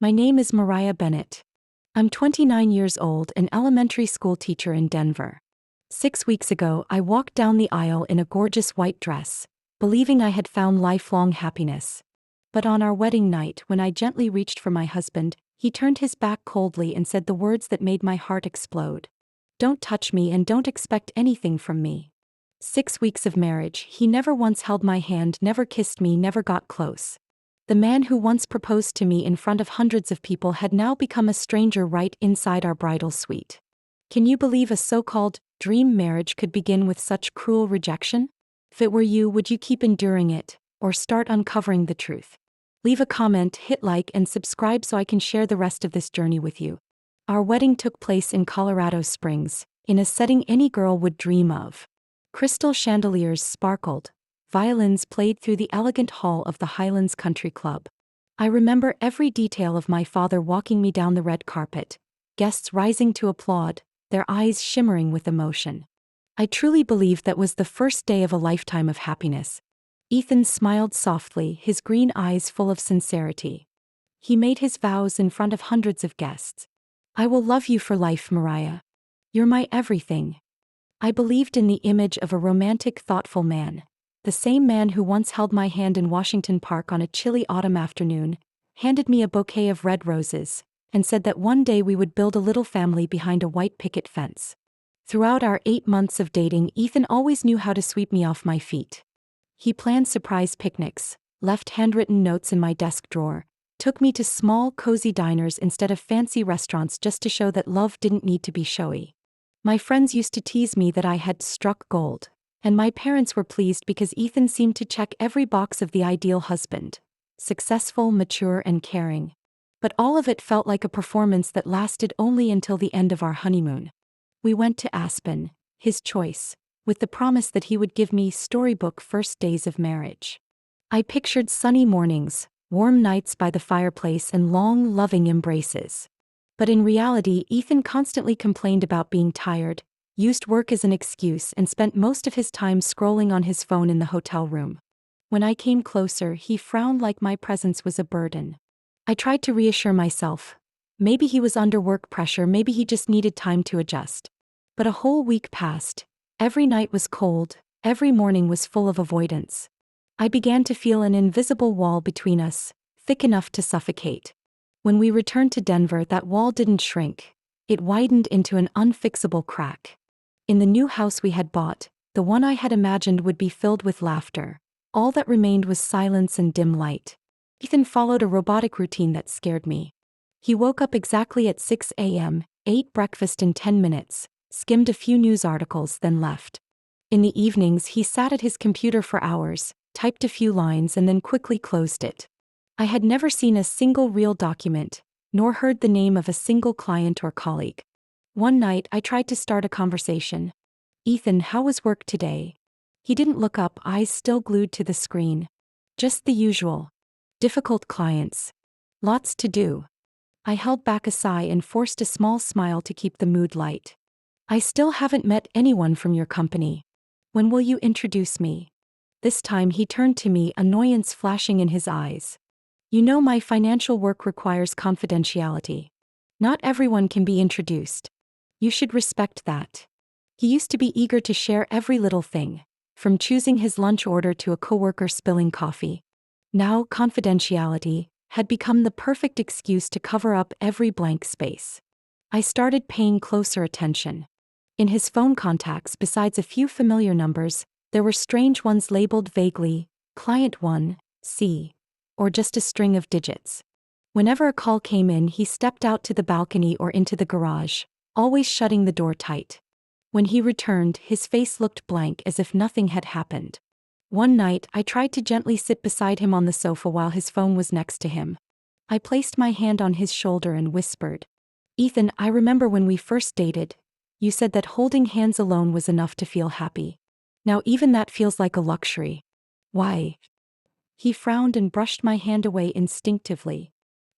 My name is Mariah Bennett. I'm 29 years old, an elementary school teacher in Denver. 6 weeks ago, I walked down the aisle in a gorgeous white dress, believing I had found lifelong happiness. But on our wedding night, when I gently reached for my husband, he turned his back coldly and said the words that made my heart explode. "Don't touch me and don't expect anything from me." 6 weeks of marriage, he never once held my hand, never kissed me, never got close. The man who once proposed to me in front of hundreds of people had now become a stranger right inside our bridal suite. Can you believe a so-called dream marriage could begin with such cruel rejection? If it were you, would you keep enduring it, or start uncovering the truth? Leave a comment, hit like, and subscribe so I can share the rest of this journey with you. Our wedding took place in Colorado Springs, in a setting any girl would dream of. Crystal chandeliers sparkled. Violins played through the elegant hall of the Highlands Country Club. I remember every detail of my father walking me down the red carpet, guests rising to applaud, their eyes shimmering with emotion. I truly believe that was the first day of a lifetime of happiness. Ethan smiled softly, his green eyes full of sincerity. He made his vows in front of hundreds of guests. "I will love you for life, Mariah. You're my everything." I believed in the image of a romantic, thoughtful man. The same man who once held my hand in Washington Park on a chilly autumn afternoon, handed me a bouquet of red roses, and said that one day we would build a little family behind a white picket fence. Throughout our 8 months of dating, Ethan always knew how to sweep me off my feet. He planned surprise picnics, left handwritten notes in my desk drawer, took me to small, cozy diners instead of fancy restaurants just to show that love didn't need to be showy. My friends used to tease me that I had struck gold. And my parents were pleased because Ethan seemed to check every box of the ideal husband: successful, mature, and caring. But all of it felt like a performance that lasted only until the end of our honeymoon. We went to Aspen, his choice, with the promise that he would give me storybook first days of marriage. I pictured sunny mornings, warm nights by the fireplace, and long, loving embraces. But in reality, Ethan constantly complained about being tired, used work as an excuse, and spent most of his time scrolling on his phone in the hotel room. When I came closer, he frowned like my presence was a burden. I tried to reassure myself. Maybe he was under work pressure, maybe he just needed time to adjust. But a whole week passed. Every night was cold, every morning was full of avoidance. I began to feel an invisible wall between us, thick enough to suffocate. When we returned to Denver, that wall didn't shrink. It widened into an unfixable crack. In the new house we had bought, the one I had imagined would be filled with laughter, all that remained was silence and dim light. Ethan followed a robotic routine that scared me. He woke up exactly at 6 a.m., ate breakfast in 10 minutes, skimmed a few news articles, then left. In the evenings, he sat at his computer for hours, typed a few lines, and then quickly closed it. I had never seen a single real document, nor heard the name of a single client or colleague. One night, I tried to start a conversation. "Ethan, how was work today?" He didn't look up, eyes still glued to the screen. "Just the usual. Difficult clients. Lots to do." I held back a sigh and forced a small smile to keep the mood light. "I still haven't met anyone from your company. When will you introduce me?" This time he turned to me, annoyance flashing in his eyes. "You know my financial work requires confidentiality. Not everyone can be introduced. You should respect that." He used to be eager to share every little thing, from choosing his lunch order to a coworker spilling coffee. Now, confidentiality had become the perfect excuse to cover up every blank space. I started paying closer attention. In his phone contacts, besides a few familiar numbers, there were strange ones labeled vaguely, Client 1, C, or just a string of digits. Whenever a call came in, he stepped out to the balcony or into the garage, always shutting the door tight. When he returned, his face looked blank, as if nothing had happened. One night, I tried to gently sit beside him on the sofa while his phone was next to him. I placed my hand on his shoulder and whispered, "Ethan, I remember when we first dated. You said that holding hands alone was enough to feel happy. Now even that feels like a luxury. Why?" He frowned and brushed my hand away instinctively.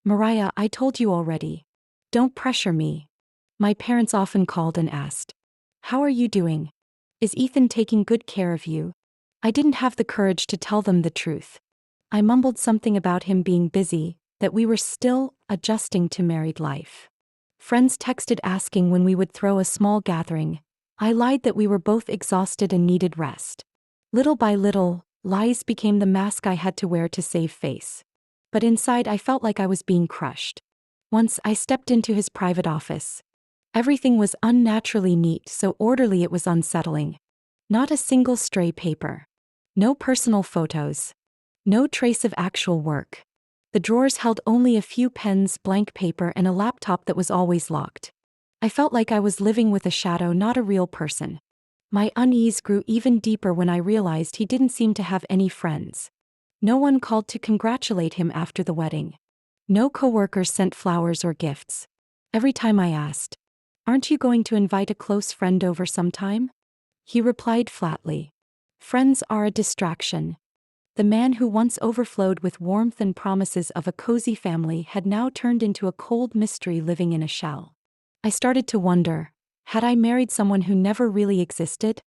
"Mariah, I told you already. Don't pressure me." My parents often called and asked, "How are you doing? Is Ethan taking good care of you?" I didn't have the courage to tell them the truth. I mumbled something about him being busy, that we were still adjusting to married life. Friends texted asking when we would throw a small gathering. I lied that we were both exhausted and needed rest. Little by little, lies became the mask I had to wear to save face. But inside I felt like I was being crushed. Once I stepped into his private office. Everything was unnaturally neat, so orderly it was unsettling. Not a single stray paper. No personal photos. No trace of actual work. The drawers held only a few pens, blank paper, and a laptop that was always locked. I felt like I was living with a shadow, not a real person. My unease grew even deeper when I realized he didn't seem to have any friends. No one called to congratulate him after the wedding. No coworkers sent flowers or gifts. Every time I asked, "Aren't you going to invite a close friend over sometime?" he replied flatly, "Friends are a distraction." The man who once overflowed with warmth and promises of a cozy family had now turned into a cold mystery living in a shell. I started to wonder, had I married someone who never really existed?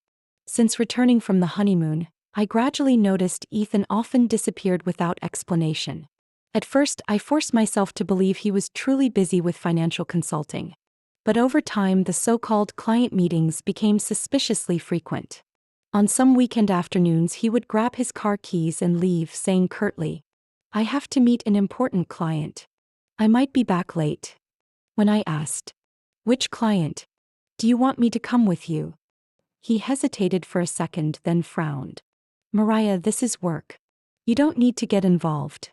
Since returning from the honeymoon, I gradually noticed Ethan often disappeared without explanation. At first, I forced myself to believe he was truly busy with financial consulting. But over time, the so-called client meetings became suspiciously frequent. On some weekend afternoons, he would grab his car keys and leave, saying curtly, "I have to meet an important client. I might be back late." When I asked, "Which client? Do you want me to come with you?" he hesitated for a second, then frowned. "Mariah, this is work. You don't need to get involved."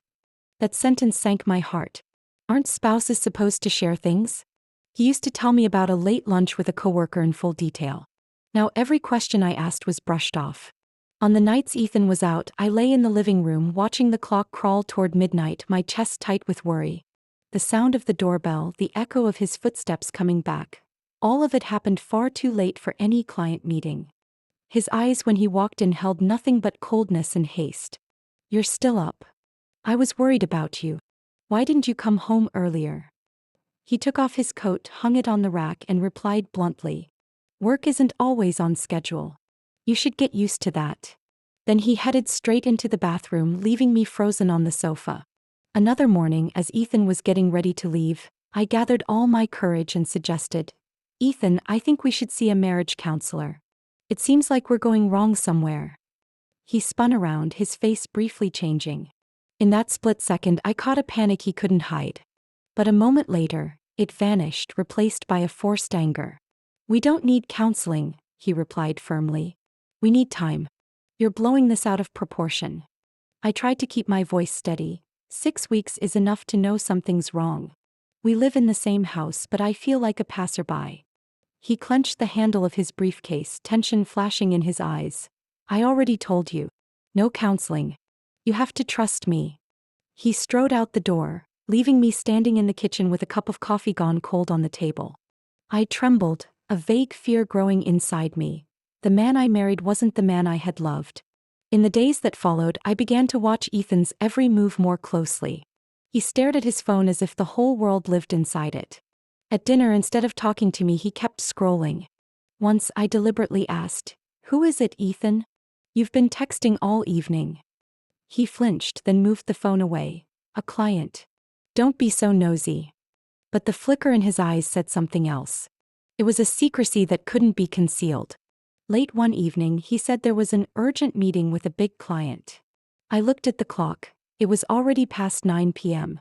That sentence sank my heart. Aren't spouses supposed to share things? He used to tell me about a late lunch with a coworker in full detail. Now every question I asked was brushed off. On the nights Ethan was out, I lay in the living room watching the clock crawl toward midnight, my chest tight with worry. The sound of the doorbell, the echo of his footsteps coming back. All of it happened far too late for any client meeting. His eyes when he walked in held nothing but coldness and haste. "You're still up. I was worried about you. Why didn't you come home earlier?" He took off his coat, hung it on the rack, and replied bluntly, "Work isn't always on schedule. You should get used to that." Then he headed straight into the bathroom, leaving me frozen on the sofa. Another morning, as Ethan was getting ready to leave, I gathered all my courage and suggested, "Ethan, I think we should see a marriage counselor. It seems like we're going wrong somewhere." He spun around, his face briefly changing. In that split second, I caught a panic he couldn't hide. But a moment later, it vanished, replaced by a forced anger. "We don't need counseling," he replied firmly. "We need time. You're blowing this out of proportion." I tried to keep my voice steady. 6 weeks is enough to know something's wrong. We live in the same house, but I feel like a passerby. He clenched the handle of his briefcase, tension flashing in his eyes. "I already told you. No counseling. You have to trust me." He strode out the door, leaving me standing in the kitchen with a cup of coffee gone cold on the table. I trembled, a vague fear growing inside me. The man I married wasn't the man I had loved. In the days that followed, I began to watch Ethan's every move more closely. He stared at his phone as if the whole world lived inside it. At dinner, instead of talking to me, he kept scrolling. Once I deliberately asked, "Who is it, Ethan? You've been texting all evening." He flinched, then moved the phone away. "A client." "Don't be so nosy." But the flicker in his eyes said something else. It was a secrecy that couldn't be concealed. Late one evening, he said there was an urgent meeting with a big client. I looked at the clock. It was already past 9 p.m.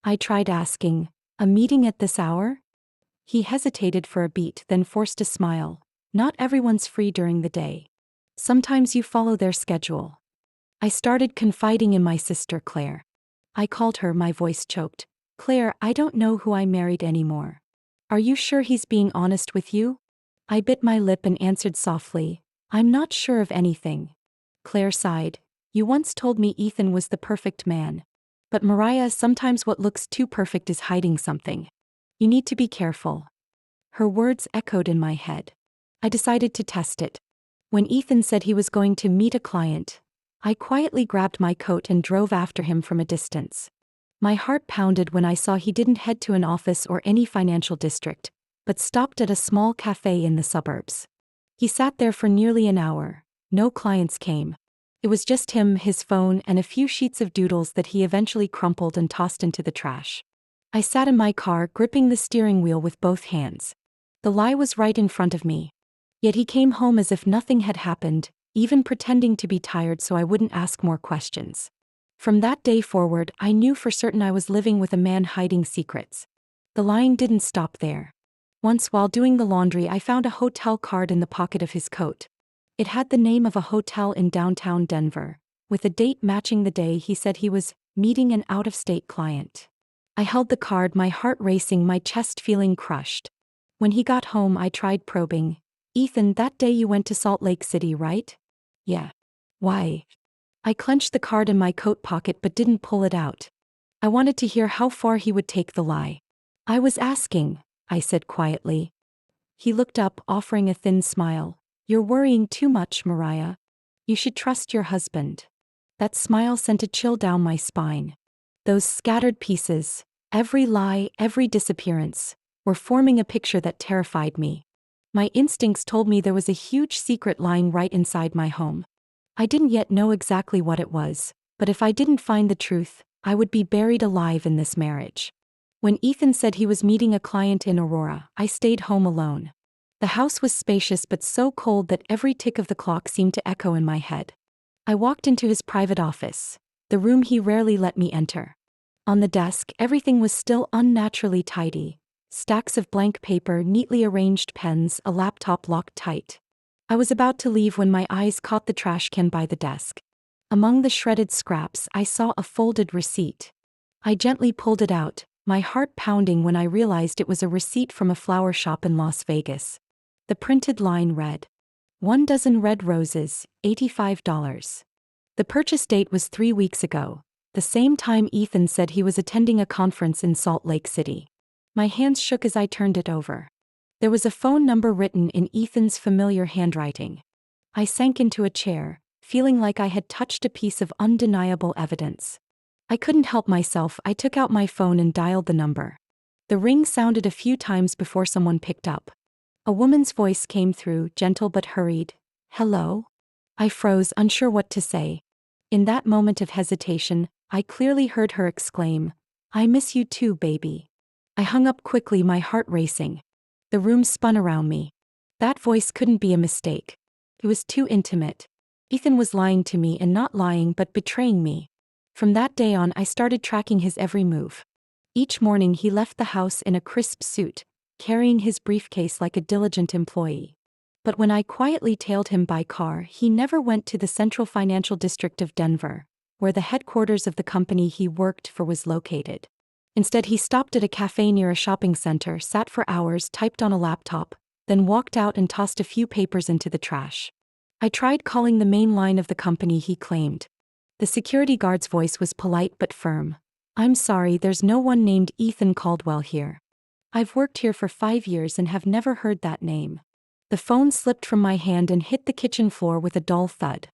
I tried asking, "A meeting at this hour?" He hesitated for a beat, then forced a smile. "Not everyone's free during the day. Sometimes you follow their schedule." I started confiding in my sister Claire. I called her, my voice choked. "Claire, I don't know who I married anymore. Are you sure he's being honest with you?" I bit my lip and answered softly, "I'm not sure of anything." Claire sighed. "You once told me Ethan was the perfect man. But Mariah, sometimes what looks too perfect is hiding something. You need to be careful." Her words echoed in my head. I decided to test it. When Ethan said he was going to meet a client, I quietly grabbed my coat and drove after him from a distance. My heart pounded when I saw he didn't head to an office or any financial district, but stopped at a small cafe in the suburbs. He sat there for nearly an hour. No clients came. It was just him, his phone, and a few sheets of doodles that he eventually crumpled and tossed into the trash. I sat in my car, gripping the steering wheel with both hands. The lie was right in front of me. Yet he came home as if nothing had happened, even pretending to be tired so I wouldn't ask more questions. From that day forward, I knew for certain I was living with a man hiding secrets. The lying didn't stop there. Once while doing the laundry, I found a hotel card in the pocket of his coat. It had the name of a hotel in downtown Denver, with a date matching the day he said he was meeting an out-of-state client. I held the card, my heart racing, my chest feeling crushed. When he got home, I tried probing. "Ethan, that day you went to Salt Lake City, right?" "Yeah." "Why?" I clenched the card in my coat pocket but didn't pull it out. I wanted to hear how far he would take the lie. "I was asking," I said quietly. He looked up, offering a thin smile. "You're worrying too much, Mariah. You should trust your husband." That smile sent a chill down my spine. Those scattered pieces, every lie, every disappearance, were forming a picture that terrified me. My instincts told me there was a huge secret lying right inside my home. I didn't yet know exactly what it was, but if I didn't find the truth, I would be buried alive in this marriage. When Ethan said he was meeting a client in Aurora, I stayed home alone. The house was spacious but so cold that every tick of the clock seemed to echo in my head. I walked into his private office, the room he rarely let me enter. On the desk, everything was still unnaturally tidy. Stacks of blank paper, neatly arranged pens, a laptop locked tight. I was about to leave when my eyes caught the trash can by the desk. Among the shredded scraps, I saw a folded receipt. I gently pulled it out, my heart pounding when I realized it was a receipt from a flower shop in Las Vegas. The printed line read, 1 dozen red roses, $85. The purchase date was 3 weeks ago, the same time Ethan said he was attending a conference in Salt Lake City. My hands shook as I turned it over. There was a phone number written in Ethan's familiar handwriting. I sank into a chair, feeling like I had touched a piece of undeniable evidence. I couldn't help myself. I took out my phone and dialed the number. The ring sounded a few times before someone picked up. A woman's voice came through, gentle but hurried. "Hello?" I froze, unsure what to say. In that moment of hesitation, I clearly heard her exclaim, "I miss you too, baby." I hung up quickly, my heart racing. The room spun around me. That voice couldn't be a mistake. It was too intimate. Ethan was lying to me, and not lying but betraying me. From that day on, I started tracking his every move. Each morning he left the house in a crisp suit, carrying his briefcase like a diligent employee. But when I quietly tailed him by car, he never went to the central financial district of Denver, where the headquarters of the company he worked for was located. Instead, he stopped at a cafe near a shopping center, sat for hours, typed on a laptop, then walked out and tossed a few papers into the trash. I tried calling the main line of the company he claimed. The security guard's voice was polite but firm. "I'm sorry, there's no one named Ethan Caldwell here. I've worked here for 5 years and have never heard that name." The phone slipped from my hand and hit the kitchen floor with a dull thud.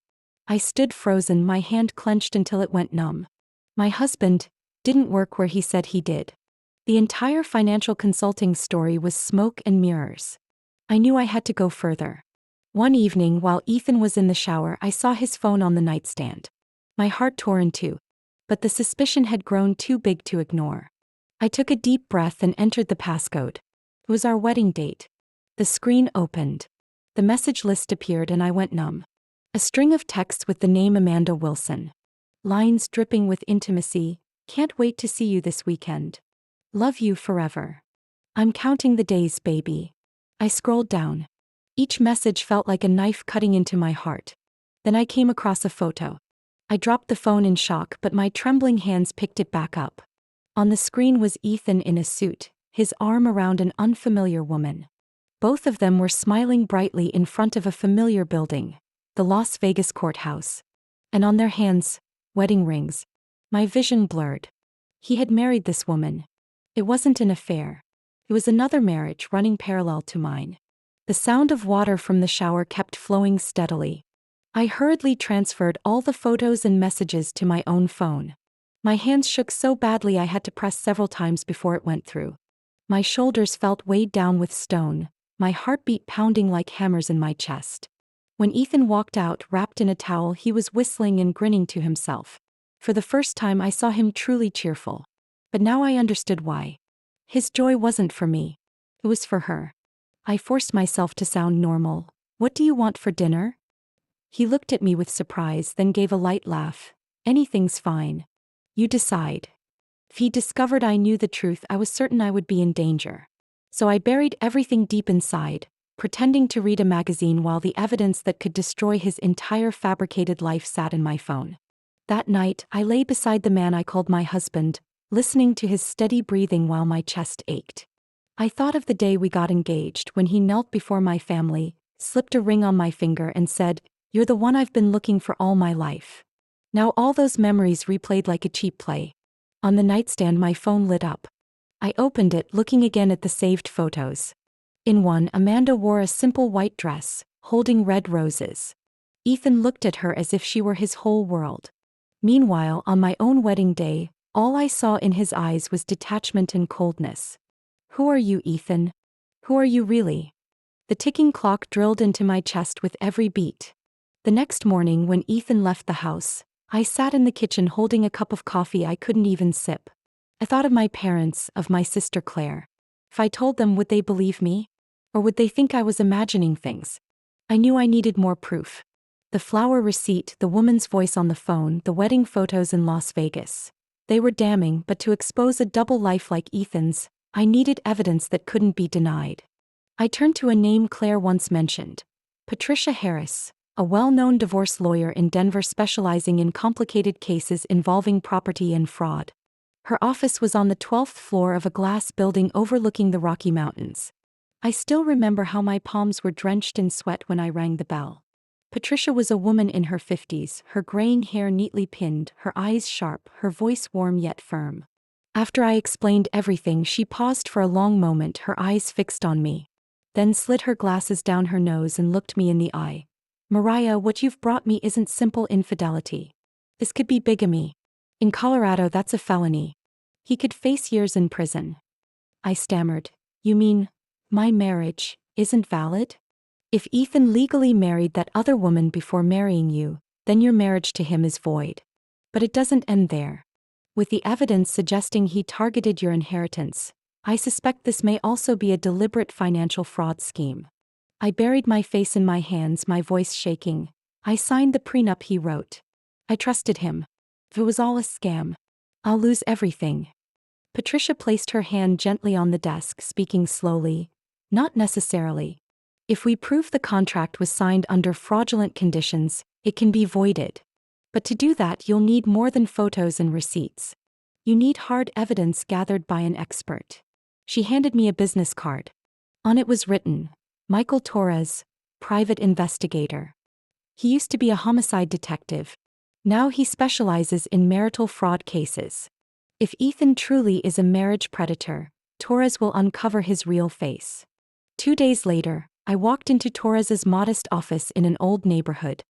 I stood frozen, my hand clenched until it went numb. My husband didn't work where he said he did. The entire financial consulting story was smoke and mirrors. I knew I had to go further. One evening, while Ethan was in the shower, I saw his phone on the nightstand. My heart tore in two. But the suspicion had grown too big to ignore. I took a deep breath and entered the passcode. It was our wedding date. The screen opened. The message list appeared and I went numb. A string of texts with the name Amanda Wilson. Lines dripping with intimacy. "Can't wait to see you this weekend. Love you forever. I'm counting the days, baby." I scrolled down. Each message felt like a knife cutting into my heart. Then I came across a photo. I dropped the phone in shock, but my trembling hands picked it back up. On the screen was Ethan in a suit, his arm around an unfamiliar woman. Both of them were smiling brightly in front of a familiar building, the Las Vegas courthouse. And on their hands, wedding rings. My vision blurred. He had married this woman. It wasn't an affair. It was another marriage running parallel to mine. The sound of water from the shower kept flowing steadily. I hurriedly transferred all the photos and messages to my own phone. My hands shook so badly I had to press several times before it went through. My shoulders felt weighed down with stone, my heartbeat pounding like hammers in my chest. When Ethan walked out wrapped in a towel, he was whistling and grinning to himself. For the first time I saw him truly cheerful. But now I understood why. His joy wasn't for me. It was for her. I forced myself to sound normal. What do you want for dinner? He looked at me with surprise, then gave a light laugh. Anything's fine. You decide. If he discovered I knew the truth, I was certain I would be in danger. So I buried everything deep inside, pretending to read a magazine while the evidence that could destroy his entire fabricated life sat in my phone. That night, I lay beside the man I called my husband, listening to his steady breathing while my chest ached. I thought of the day we got engaged, when he knelt before my family, slipped a ring on my finger and said, "You're the one I've been looking for all my life." Now all those memories replayed like a cheap play. On the nightstand my phone lit up. I opened it, looking again at the saved photos. In one, Amanda wore a simple white dress, holding red roses. Ethan looked at her as if she were his whole world. Meanwhile, on my own wedding day, all I saw in his eyes was detachment and coldness. Who are you, Ethan? Who are you really? The ticking clock drilled into my chest with every beat. The next morning, when Ethan left the house, I sat in the kitchen holding a cup of coffee I couldn't even sip. I thought of my parents, of my sister Claire. If I told them, would they believe me? Or would they think I was imagining things? I knew I needed more proof. The flower receipt, the woman's voice on the phone, the wedding photos in Las Vegas. They were damning, but to expose a double life like Ethan's, I needed evidence that couldn't be denied. I turned to a name Claire once mentioned. Patricia Harris, a well-known divorce lawyer in Denver specializing in complicated cases involving property and fraud. Her office was on the 12th floor of a glass building overlooking the Rocky Mountains. I still remember how my palms were drenched in sweat when I rang the bell. Patricia was a woman in her 50s, her graying hair neatly pinned, her eyes sharp, her voice warm yet firm. After I explained everything, she paused for a long moment, her eyes fixed on me. Then slid her glasses down her nose and looked me in the eye. "Mariah, what you've brought me isn't simple infidelity. This could be bigamy. In Colorado, that's a felony. He could face years in prison." I stammered. "You mean, my marriage isn't valid? If Ethan legally married that other woman before marrying you, then your marriage to him is void. But it doesn't end there. With the evidence suggesting he targeted your inheritance, I suspect this may also be a deliberate financial fraud scheme." I buried my face in my hands, my voice shaking. "I signed the prenup he wrote. I trusted him. If it was all a scam, I'll lose everything." Patricia placed her hand gently on the desk, speaking slowly. "Not necessarily. If we prove the contract was signed under fraudulent conditions, it can be voided. But to do that, you'll need more than photos and receipts. You need hard evidence gathered by an expert." She handed me a business card. On it was written, "Michael Torres, private investigator." He used to be a homicide detective. Now he specializes in marital fraud cases. If Ethan truly is a marriage predator, Torres will uncover his real face. 2 days later, I walked into Torres's modest office in an old neighborhood.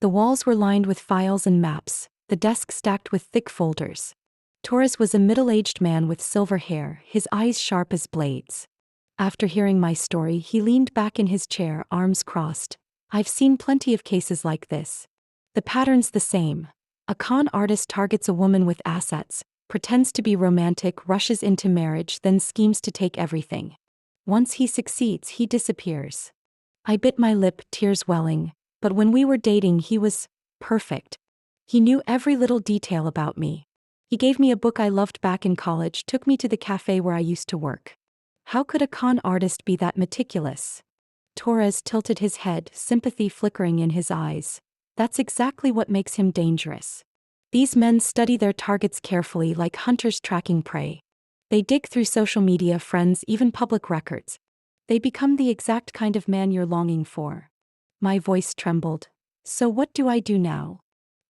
The walls were lined with files and maps, the desk stacked with thick folders. Torres was a middle-aged man with silver hair, his eyes sharp as blades. After hearing my story, he leaned back in his chair, arms crossed. "I've seen plenty of cases like this. The pattern's the same. A con artist targets a woman with assets, pretends to be romantic, rushes into marriage, then schemes to take everything. Once he succeeds, he disappears." I bit my lip, tears welling. But when we were dating, he was perfect. He knew every little detail about me. He gave me a book I loved back in college, took me to the cafe where I used to work. How could a con artist be that meticulous? Torres tilted his head, sympathy flickering in his eyes. "That's exactly what makes him dangerous. These men study their targets carefully, like hunters tracking prey. They dig through social media, friends, even public records. They become the exact kind of man you're longing for." My voice trembled. "So what do I do now?"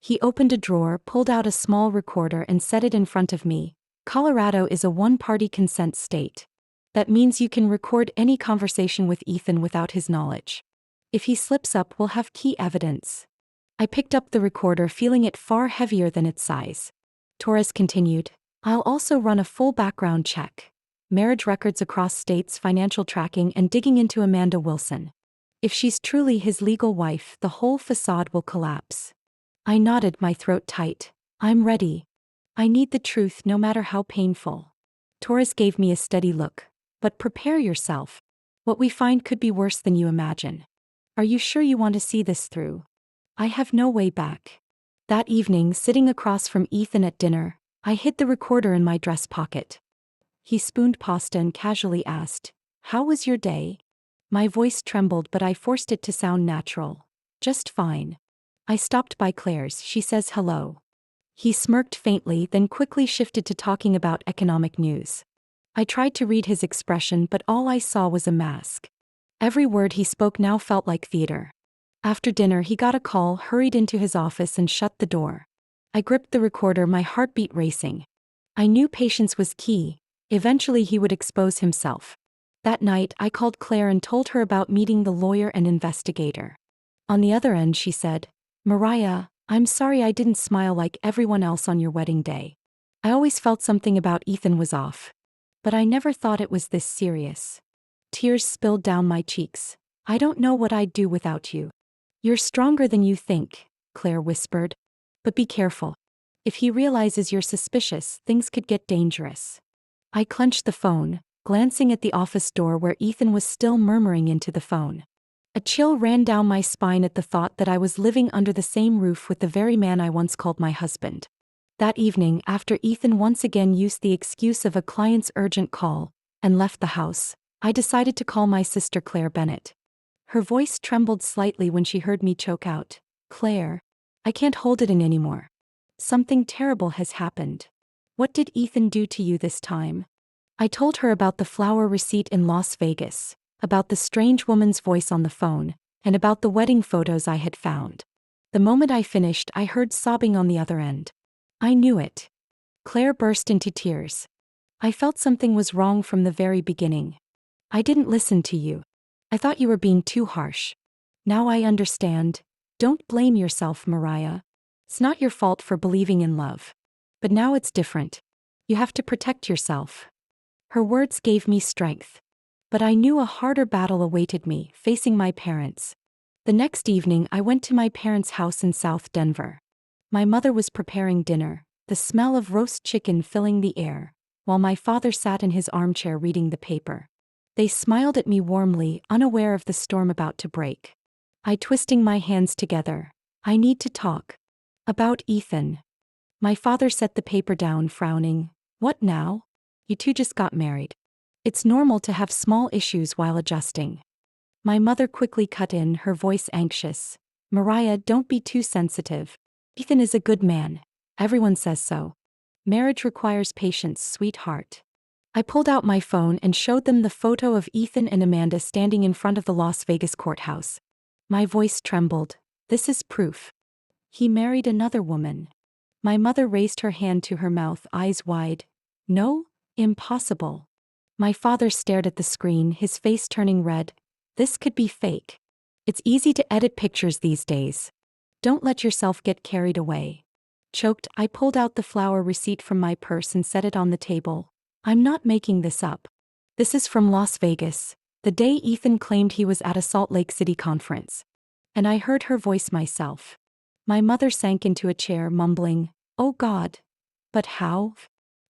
He opened a drawer, pulled out a small recorder and set it in front of me. "Colorado is a one-party consent state. That means you can record any conversation with Ethan without his knowledge. If he slips up, we'll have key evidence." I picked up the recorder, feeling it far heavier than its size. Torres continued, "I'll also run a full background check. Marriage records across states, financial tracking, and digging into Amanda Wilson. If she's truly his legal wife, the whole facade will collapse." I nodded, my throat tight. "I'm ready." I need the truth no matter how painful. Torres gave me a steady look. But prepare yourself. What we find could be worse than you imagine. Are you sure you want to see this through? I have no way back. That evening, sitting across from Ethan at dinner, I hid the recorder in my dress pocket. He spooned pasta and casually asked, "How was your day?" My voice trembled, but I forced it to sound natural. "Just fine. I stopped by Claire's, she says hello." He smirked faintly, then quickly shifted to talking about economic news. I tried to read his expression, but all I saw was a mask. Every word he spoke now felt like theater. After dinner, he got a call, hurried into his office, and shut the door. I gripped the recorder, my heartbeat racing. I knew patience was key. Eventually, he would expose himself. That night, I called Claire and told her about meeting the lawyer and investigator. On the other end, she said, "Mariah, I'm sorry I didn't smile like everyone else on your wedding day. I always felt something about Ethan was off. But I never thought it was this serious." Tears spilled down my cheeks. "I don't know what I'd do without you." "You're stronger than you think," Claire whispered. "But be careful. If he realizes you're suspicious, things could get dangerous." I clenched the phone, glancing at the office door where Ethan was still murmuring into the phone. A chill ran down my spine at the thought that I was living under the same roof with the very man I once called my husband. That evening, after Ethan once again used the excuse of a client's urgent call and left the house, I decided to call my sister Claire Bennett. Her voice trembled slightly when she heard me choke out, "Claire, I can't hold it in anymore. Something terrible has happened." "What did Ethan do to you this time?" I told her about the flower receipt in Las Vegas, about the strange woman's voice on the phone, and about the wedding photos I had found. The moment I finished, I heard sobbing on the other end. "I knew it." Claire burst into tears. "I felt something was wrong from the very beginning. I didn't listen to you. I thought you were being too harsh. Now I understand. Don't blame yourself, Mariah. It's not your fault for believing in love. But now it's different. You have to protect yourself." Her words gave me strength. But I knew a harder battle awaited me, facing my parents. The next evening, I went to my parents' house in South Denver. My mother was preparing dinner, the smell of roast chicken filling the air, while my father sat in his armchair reading the paper. They smiled at me warmly, unaware of the storm about to break. I twisting my hands together. "I need to talk. About Ethan." My father set the paper down, frowning. "What now? You two just got married. It's normal to have small issues while adjusting." My mother quickly cut in, her voice anxious. "Mariah, don't be too sensitive. Ethan is a good man. Everyone says so. Marriage requires patience, sweetheart." I pulled out my phone and showed them the photo of Ethan and Amanda standing in front of the Las Vegas courthouse. My voice trembled. "This is proof. He married another woman." My mother raised her hand to her mouth, eyes wide. "No? Impossible." My father stared at the screen, his face turning red. "This could be fake. It's easy to edit pictures these days. Don't let yourself get carried away." Choked, I pulled out the flower receipt from my purse and set it on the table. "I'm not making this up. This is from Las Vegas, the day Ethan claimed he was at a Salt Lake City conference." And I heard her voice myself. My mother sank into a chair, mumbling, "Oh God. But how?"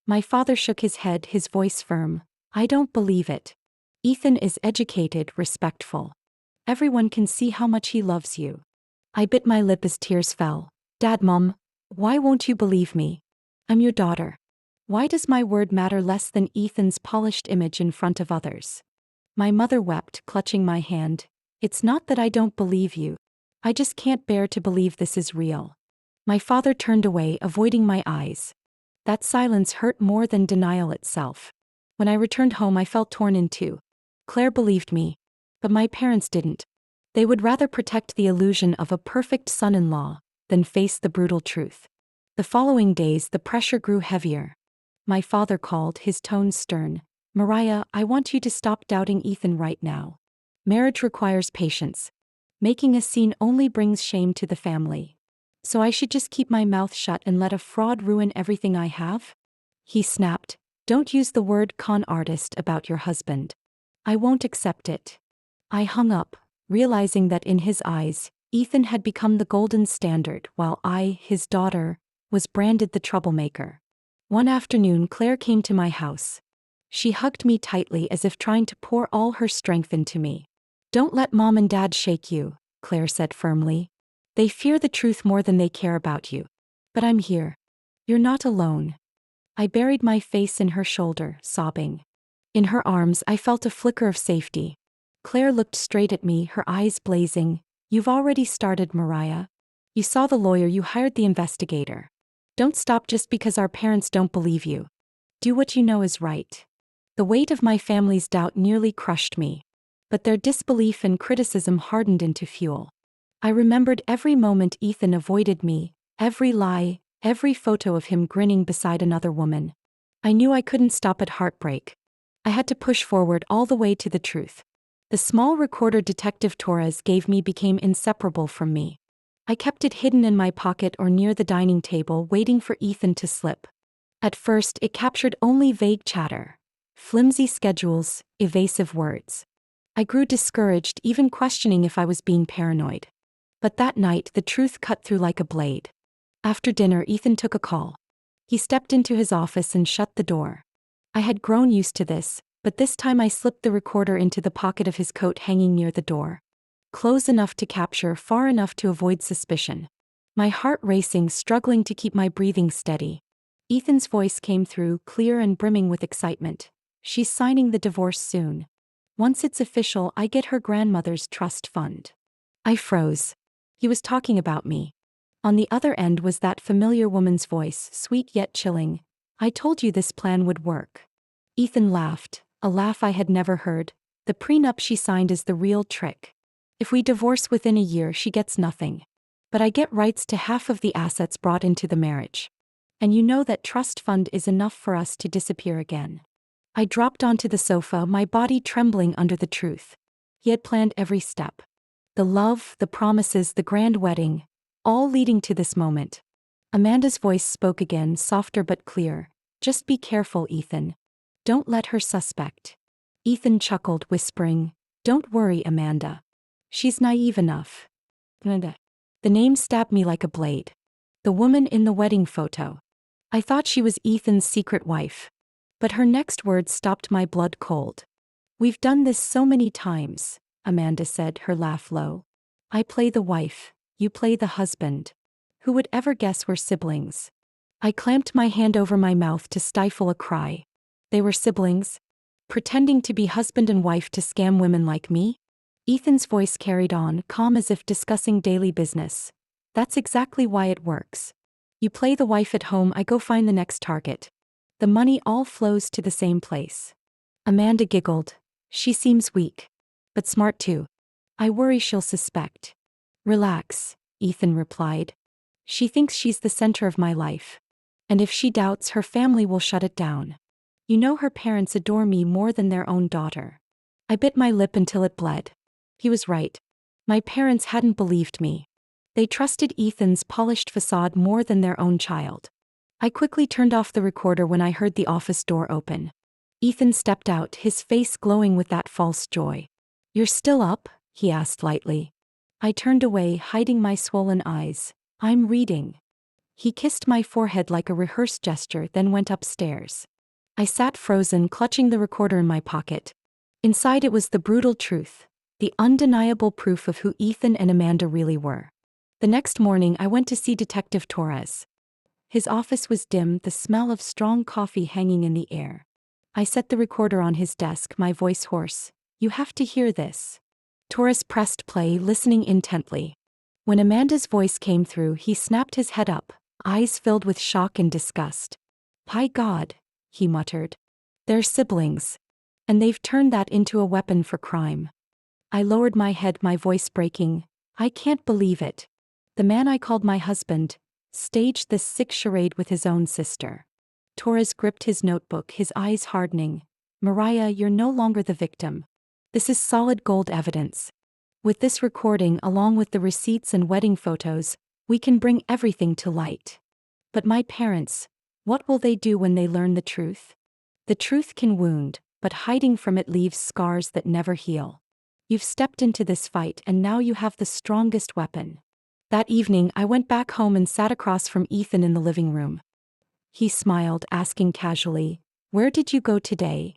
My father shook his head, his voice firm. "I don't believe it. Ethan is educated, respectful. Everyone can see how much he loves you." I bit my lip as tears fell. "Dad, Mom, why won't you believe me? I'm your daughter. Why does my word matter less than Ethan's polished image in front of others?" My mother wept, clutching my hand. "It's not that I don't believe you. I just can't bear to believe this is real." My father turned away, avoiding my eyes. That silence hurt more than denial itself. When I returned home, I felt torn in two. Claire believed me, but my parents didn't. They would rather protect the illusion of a perfect son-in-law than face the brutal truth. The following days, the pressure grew heavier. My father called, his tone stern. "Mariah, I want you to stop doubting Ethan right now. Marriage requires patience. Making a scene only brings shame to the family. So I should just keep my mouth shut and let a fraud ruin everything I have?" He snapped. "Don't use the word con artist about your husband. I won't accept it." I hung up, realizing that in his eyes, Ethan had become the golden standard, while I, his daughter, was branded the troublemaker. One afternoon, Claire came to my house. She hugged me tightly as if trying to pour all her strength into me. "Don't let Mom and Dad shake you," Claire said firmly. "They fear the truth more than they care about you. But I'm here. You're not alone." I buried my face in her shoulder, sobbing. In her arms, I felt a flicker of safety. Claire looked straight at me, her eyes blazing. "You've already started, Mariah. You saw the lawyer, you hired the investigator. Don't stop just because our parents don't believe you. Do what you know is right." The weight of my family's doubt nearly crushed me. But their disbelief and criticism hardened into fuel. I remembered every moment Ethan avoided me, every lie, every photo of him grinning beside another woman. I knew I couldn't stop at heartbreak. I had to push forward all the way to the truth. The small recorder Detective Torres gave me became inseparable from me. I kept it hidden in my pocket or near the dining table, waiting for Ethan to slip. At first, it captured only vague chatter, flimsy schedules, evasive words. I grew discouraged, even questioning if I was being paranoid. But that night, the truth cut through like a blade. After dinner, Ethan took a call. He stepped into his office and shut the door. I had grown used to this, but this time I slipped the recorder into the pocket of his coat hanging near the door. Close enough to capture, far enough to avoid suspicion. My heart racing, struggling to keep my breathing steady. Ethan's voice came through, clear and brimming with excitement. "She's signing the divorce soon. Once it's official, I get her grandmother's trust fund." I froze. He was talking about me. On the other end was that familiar woman's voice, sweet yet chilling. "I told you this plan would work." Ethan laughed, a laugh I had never heard. "The prenup she signed is the real trick. If we divorce within a year, she gets nothing. But I get rights to half of the assets brought into the marriage. And you know that trust fund is enough for us to disappear again." I dropped onto the sofa, my body trembling under the truth. He had planned every step. The love, the promises, the grand wedding, all leading to this moment. Amanda's voice spoke again, softer but clear. "Just be careful, Ethan. Don't let her suspect." Ethan chuckled, whispering, "Don't worry, Amanda. She's naive enough." The name stabbed me like a blade. The woman in the wedding photo. I thought she was Ethan's secret wife. But her next words stopped my blood cold. "We've done this so many times," Amanda said, her laugh low. "I play the wife, you play the husband. Who would ever guess we're siblings?" I clamped my hand over my mouth to stifle a cry. They were siblings? Pretending to be husband and wife to scam women like me? Ethan's voice carried on, calm as if discussing daily business. "That's exactly why it works. You play the wife at home, I go find the next target. The money all flows to the same place." Amanda giggled. "She seems weak. But smart too. I worry she'll suspect." "Relax," Ethan replied. "She thinks she's the center of my life. And if she doubts, her family will shut it down. You know her parents adore me more than their own daughter." I bit my lip until it bled. He was right. My parents hadn't believed me. They trusted Ethan's polished facade more than their own child. I quickly turned off the recorder when I heard the office door open. Ethan stepped out, his face glowing with that false joy. "You're still up?" he asked lightly. I turned away, hiding my swollen eyes. "I'm reading." He kissed my forehead like a rehearsed gesture, then went upstairs. I sat frozen, clutching the recorder in my pocket. Inside it was the brutal truth, the undeniable proof of who Ethan and Amanda really were. The next morning, I went to see Detective Torres. His office was dim, the smell of strong coffee hanging in the air. I set the recorder on his desk, my voice hoarse. "You have to hear this." Torres pressed play, listening intently. When Amanda's voice came through, he snapped his head up, eyes filled with shock and disgust. "By God," he muttered. "They're siblings. And they've turned that into a weapon for crime." I lowered my head, my voice breaking. "I can't believe it. The man I called my husband staged this sick charade with his own sister." Torres gripped his notebook, his eyes hardening. "Mariah, you're no longer the victim. This is solid gold evidence. With this recording, along with the receipts and wedding photos, we can bring everything to light. But my parents, what will they do when they learn the truth? The truth can wound, but hiding from it leaves scars that never heal. You've stepped into this fight and now you have the strongest weapon." That evening, I went back home and sat across from Ethan in the living room. He smiled, asking casually, "Where did you go today?"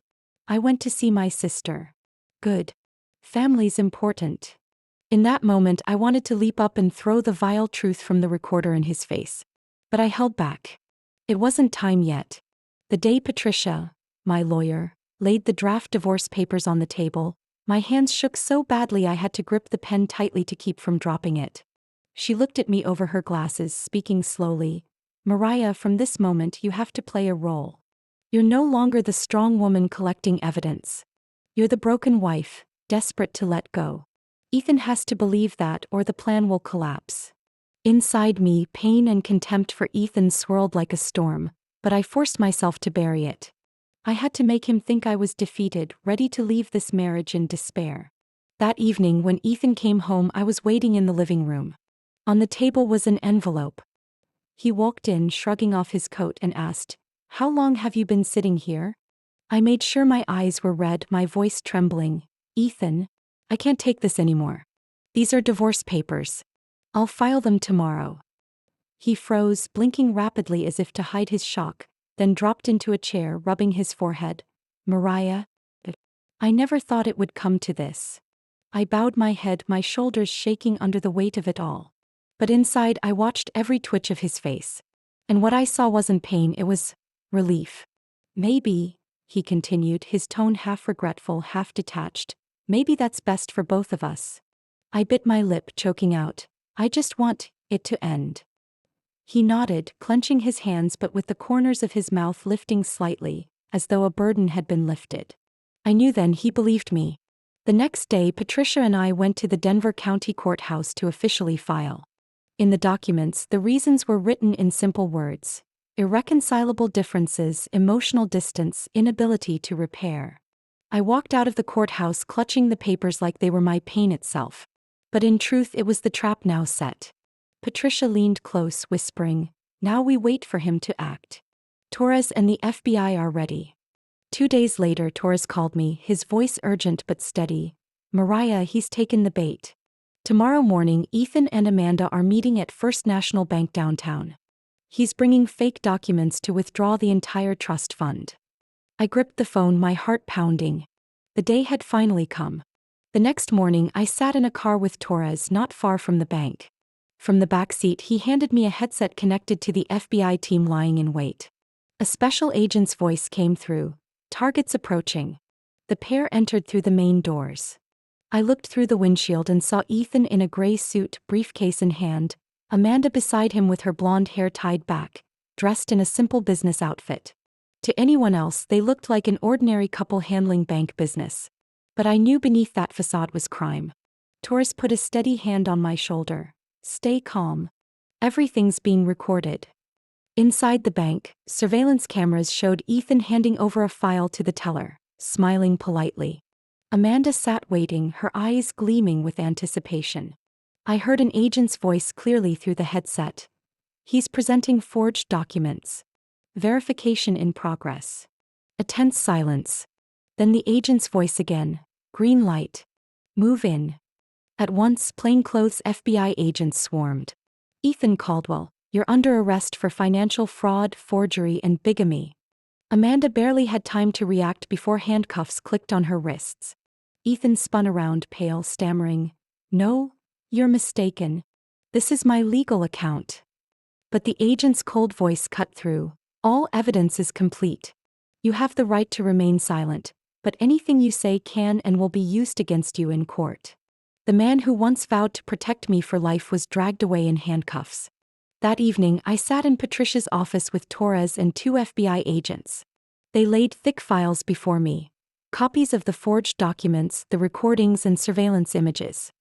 "I went to see my sister." "Good. Family's important." In that moment, I wanted to leap up and throw the vile truth from the recorder in his face. But I held back. It wasn't time yet. The day Patricia, my lawyer, laid the draft divorce papers on the table, my hands shook so badly I had to grip the pen tightly to keep from dropping it. She looked at me over her glasses, speaking slowly. "Mariah, from this moment you have to play a role. You're no longer the strong woman collecting evidence. You're the broken wife, desperate to let go. Ethan has to believe that or the plan will collapse." Inside me, pain and contempt for Ethan swirled like a storm, but I forced myself to bury it. I had to make him think I was defeated, ready to leave this marriage in despair. That evening, when Ethan came home, I was waiting in the living room. On the table was an envelope. He walked in, shrugging off his coat, and asked, "How long have you been sitting here?" I made sure my eyes were red, my voice trembling. "Ethan, I can't take this anymore. These are divorce papers. I'll file them tomorrow." He froze, blinking rapidly as if to hide his shock, then dropped into a chair, rubbing his forehead. "Mariah, I never thought it would come to this." I bowed my head, my shoulders shaking under the weight of it all. But inside, I watched every twitch of his face. And what I saw wasn't pain, it was relief. "Maybe," he continued, his tone half regretful, half detached, "maybe that's best for both of us." I bit my lip, choking out, "I just want it to end." He nodded, clenching his hands but with the corners of his mouth lifting slightly, as though a burden had been lifted. I knew then he believed me. The next day, Patricia and I went to the Denver County Courthouse to officially file. In the documents, the reasons were written in simple words: irreconcilable differences, emotional distance, inability to repair. I walked out of the courthouse clutching the papers like they were my pain itself. But in truth, it was the trap now set. Patricia leaned close, whispering, "Now we wait for him to act. Torres and the FBI are ready." 2 days later, Torres called me, his voice urgent but steady. "Mariah, he's taken the bait. Tomorrow morning, Ethan and Amanda are meeting at First National Bank downtown. He's bringing fake documents to withdraw the entire trust fund." I gripped the phone, my heart pounding. The day had finally come. The next morning, I sat in a car with Torres not far from the bank. From the back seat, he handed me a headset connected to the FBI team lying in wait. A special agent's voice came through. "Targets approaching." The pair entered through the main doors. I looked through the windshield and saw Ethan in a gray suit, briefcase in hand, Amanda beside him with her blonde hair tied back, dressed in a simple business outfit. To anyone else, they looked like an ordinary couple handling bank business. But I knew beneath that facade was crime. Torres put a steady hand on my shoulder. "Stay calm. Everything's being recorded." Inside the bank, surveillance cameras showed Ethan handing over a file to the teller, smiling politely. Amanda sat waiting, her eyes gleaming with anticipation. I heard an agent's voice clearly through the headset. "He's presenting forged documents. Verification in progress." A tense silence. Then the agent's voice again. "Green light. Move in." At once, plainclothes FBI agents swarmed. "Ethan Caldwell, you're under arrest for financial fraud, forgery, and bigamy." Amanda barely had time to react before handcuffs clicked on her wrists. Ethan spun around, pale, stammering, "No, you're mistaken. This is my legal account." But the agent's cold voice cut through. "All evidence is complete. You have the right to remain silent, but anything you say can and will be used against you in court." The man who once vowed to protect me for life was dragged away in handcuffs. That evening, I sat in Patricia's office with Torres and 2 FBI agents. They laid thick files before me. Copies of the forged documents, the recordings, and surveillance images.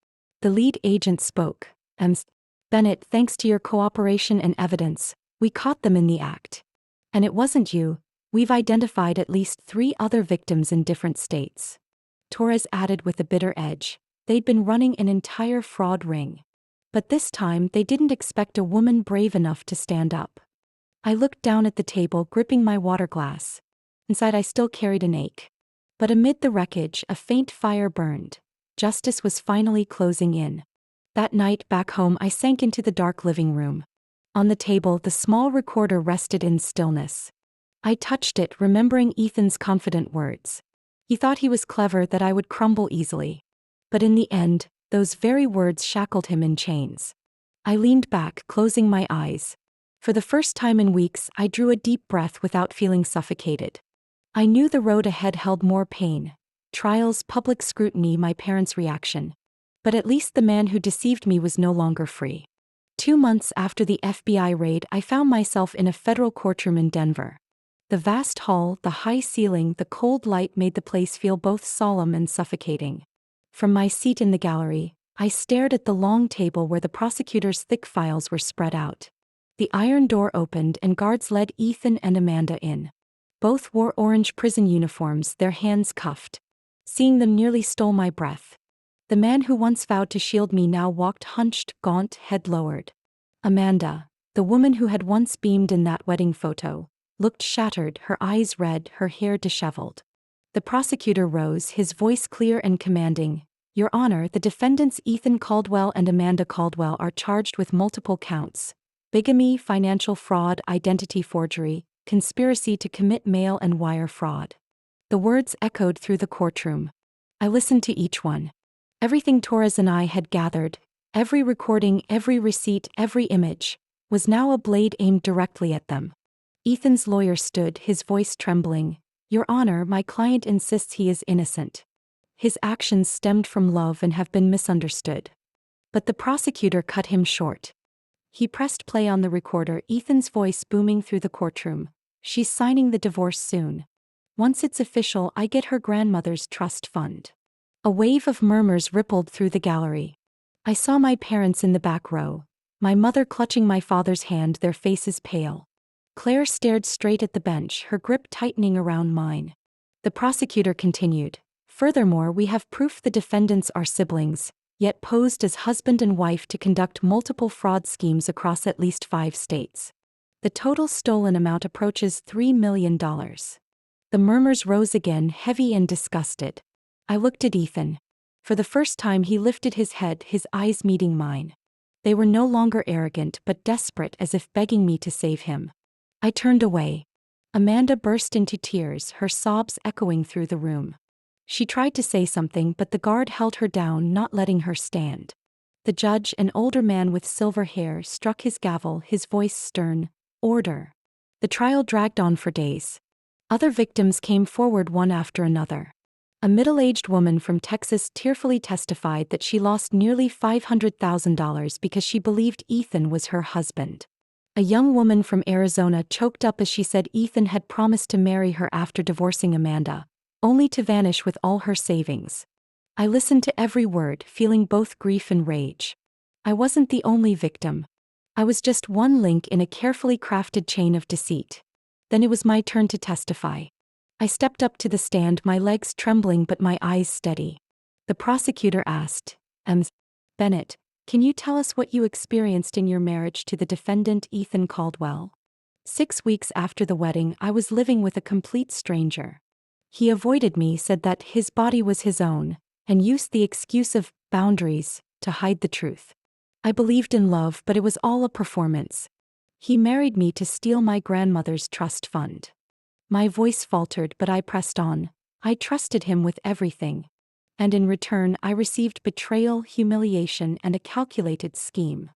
The lead agent spoke. "Ms. Bennett, thanks to your cooperation and evidence, we caught them in the act. And it wasn't you. We've identified at least 3 other victims in different states." Torres added with a bitter edge. They'd been running an entire fraud ring. But this time, they didn't expect a woman brave enough to stand up. I looked down at the table, gripping my water glass. Inside, I still carried an ache. But amid the wreckage, a faint fire burned. Justice was finally closing in. That night, back home, I sank into the dark living room. On the table, the small recorder rested in stillness. I touched it, remembering Ethan's confident words. He thought he was clever, that I would crumble easily. But in the end, those very words shackled him in chains. I leaned back, closing my eyes. For the first time in weeks, I drew a deep breath without feeling suffocated. I knew the road ahead held more pain. Trials, public scrutiny, my parents' reaction. But at least the man who deceived me was no longer free. 2 months after the FBI raid, I found myself in a federal courtroom in Denver. The vast hall, the high ceiling, the cold light made the place feel both solemn and suffocating. From my seat in the gallery, I stared at the long table where the prosecutor's thick files were spread out. The iron door opened and guards led Ethan and Amanda in. Both wore orange prison uniforms, their hands cuffed. Seeing them nearly stole my breath. The man who once vowed to shield me now walked hunched, gaunt, head lowered. Amanda, the woman who had once beamed in that wedding photo, looked shattered, her eyes red, her hair disheveled. The prosecutor rose, his voice clear and commanding. Your Honor, the defendants Ethan Caldwell and Amanda Caldwell are charged with multiple counts: bigamy, financial fraud, identity forgery, conspiracy to commit mail and wire fraud. The words echoed through the courtroom. I listened to each one. Everything Torres and I had gathered, every recording, every receipt, every image, was now a blade aimed directly at them. Ethan's lawyer stood, his voice trembling. Your Honor, my client insists he is innocent. His actions stemmed from love and have been misunderstood. But the prosecutor cut him short. He pressed play on the recorder, Ethan's voice booming through the courtroom. She's signing the divorce soon. Once it's official, I get her grandmother's trust fund. A wave of murmurs rippled through the gallery. I saw my parents in the back row, my mother clutching my father's hand, their faces pale. Claire stared straight at the bench, her grip tightening around mine. The prosecutor continued. Furthermore, we have proof the defendants are siblings, yet posed as husband and wife to conduct multiple fraud schemes across at least 5 states. The total stolen amount approaches $3 million. The murmurs rose again, heavy and disgusted. I looked at Ethan. For the first time he lifted his head, his eyes meeting mine. They were no longer arrogant but desperate, as if begging me to save him. I turned away. Amanda burst into tears, her sobs echoing through the room. She tried to say something, but the guard held her down, not letting her stand. The judge, an older man with silver hair, struck his gavel, his voice stern. Order. The trial dragged on for days. Other victims came forward one after another. A middle-aged woman from Texas tearfully testified that she lost nearly $500,000 because she believed Ethan was her husband. A young woman from Arizona choked up as she said Ethan had promised to marry her after divorcing Amanda, only to vanish with all her savings. I listened to every word, feeling both grief and rage. I wasn't the only victim. I was just one link in a carefully crafted chain of deceit. Then it was my turn to testify. I stepped up to the stand, my legs trembling but my eyes steady. The prosecutor asked, Ms. Bennett, can you tell us what you experienced in your marriage to the defendant Ethan Caldwell? 6 weeks after the wedding, I was living with a complete stranger. He avoided me, said that his body was his own, and used the excuse of boundaries to hide the truth. I believed in love, but it was all a performance. He married me to steal my grandmother's trust fund. My voice faltered, but I pressed on. I trusted him with everything. And in return, I received betrayal, humiliation, and a calculated scheme.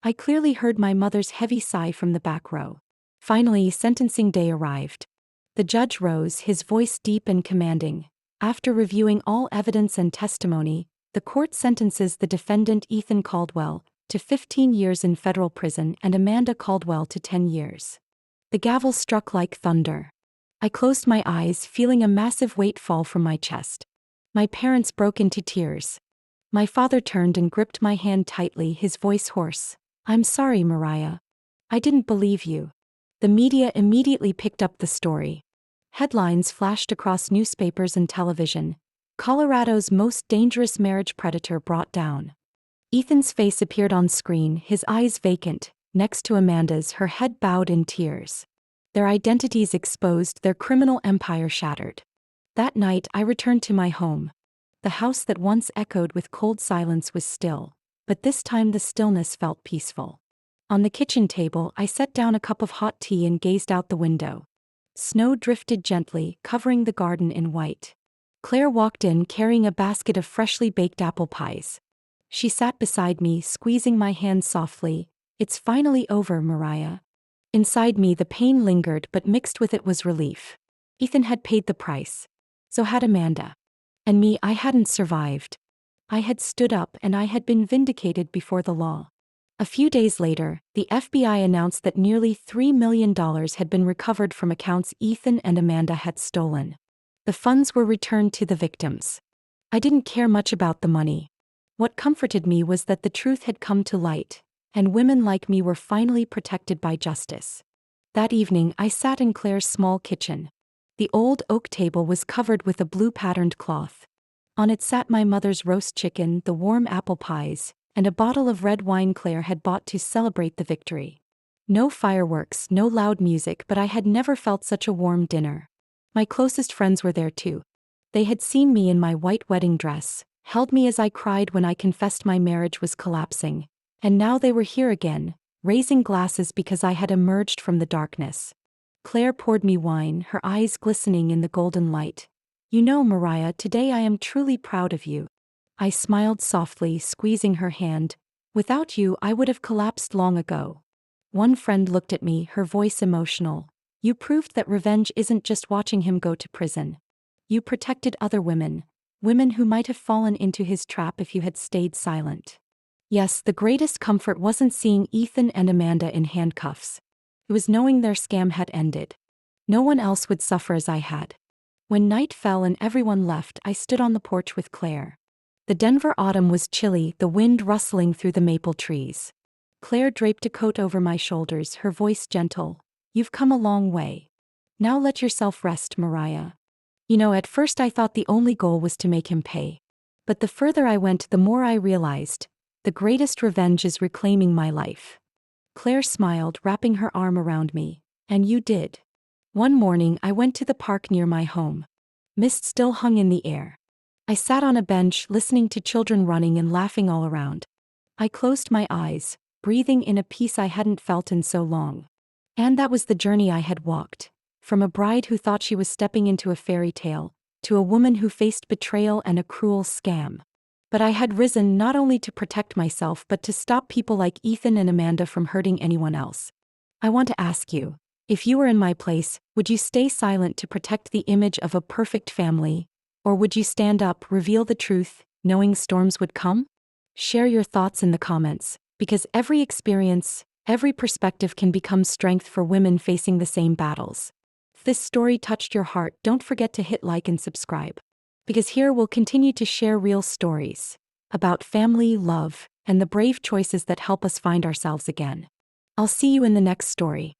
I clearly heard my mother's heavy sigh from the back row. Finally, sentencing day arrived. The judge rose, his voice deep and commanding. After reviewing all evidence and testimony, the court sentences the defendant Ethan Caldwell to 15 years in federal prison and Amanda Caldwell to 10 years. The gavel struck like thunder. I closed my eyes, feeling a massive weight fall from my chest. My parents broke into tears. My father turned and gripped my hand tightly, his voice hoarse. I'm sorry, Mariah. I didn't believe you. The media immediately picked up the story. Headlines flashed across newspapers and television. Colorado's most dangerous marriage predator brought down. Ethan's face appeared on screen, his eyes vacant, next to Amanda's, her head bowed in tears. Their identities exposed, their criminal empire shattered. That night I returned to my home. The house that once echoed with cold silence was still, but this time the stillness felt peaceful. On the kitchen table, I set down a cup of hot tea and gazed out the window. Snow drifted gently, covering the garden in white. Claire walked in carrying a basket of freshly baked apple pies. She sat beside me, squeezing my hand softly. "It's finally over, Mariah." Inside me, the pain lingered, but mixed with it was relief. Ethan had paid the price. So had Amanda. And me, I hadn't survived. I had stood up and I had been vindicated before the law. A few days later, the FBI announced that nearly $3 million had been recovered from accounts Ethan and Amanda had stolen. The funds were returned to the victims. I didn't care much about the money. What comforted me was that the truth had come to light, and women like me were finally protected by justice. That evening, I sat in Claire's small kitchen. The old oak table was covered with a blue-patterned cloth. On it sat my mother's roast chicken, the warm apple pies, and a bottle of red wine Claire had bought to celebrate the victory. No fireworks, no loud music, but I had never felt such a warm dinner. My closest friends were there too. They had seen me in my white wedding dress, held me as I cried when I confessed my marriage was collapsing, and now they were here again, raising glasses because I had emerged from the darkness. Claire poured me wine, her eyes glistening in the golden light. "You know, Mariah, today I am truly proud of you." I smiled softly, squeezing her hand. "Without you, I would have collapsed long ago." One friend looked at me, her voice emotional. "You proved that revenge isn't just watching him go to prison. You protected other women, women who might have fallen into his trap if you had stayed silent." Yes, the greatest comfort wasn't seeing Ethan and Amanda in handcuffs. It was knowing their scam had ended. No one else would suffer as I had. When night fell and everyone left, I stood on the porch with Claire. The Denver autumn was chilly, the wind rustling through the maple trees. Claire draped a coat over my shoulders, her voice gentle. "You've come a long way. Now let yourself rest, Mariah." You know, at first I thought the only goal was to make him pay. But the further I went, the more I realized, the greatest revenge is reclaiming my life. Claire smiled, wrapping her arm around me. "And you did." One morning, I went to the park near my home. Mist still hung in the air. I sat on a bench, listening to children running and laughing all around. I closed my eyes, breathing in a peace I hadn't felt in so long. And that was the journey I had walked. From a bride who thought she was stepping into a fairy tale, to a woman who faced betrayal and a cruel scam. But I had risen not only to protect myself but to stop people like Ethan and Amanda from hurting anyone else. I want to ask you, if you were in my place, would you stay silent to protect the image of a perfect family? Or would you stand up, reveal the truth, knowing storms would come? Share your thoughts in the comments, because every experience, every perspective can become strength for women facing the same battles. If this story touched your heart, don't forget to hit like and subscribe. Because here we'll continue to share real stories about family, love, and the brave choices that help us find ourselves again. I'll see you in the next story.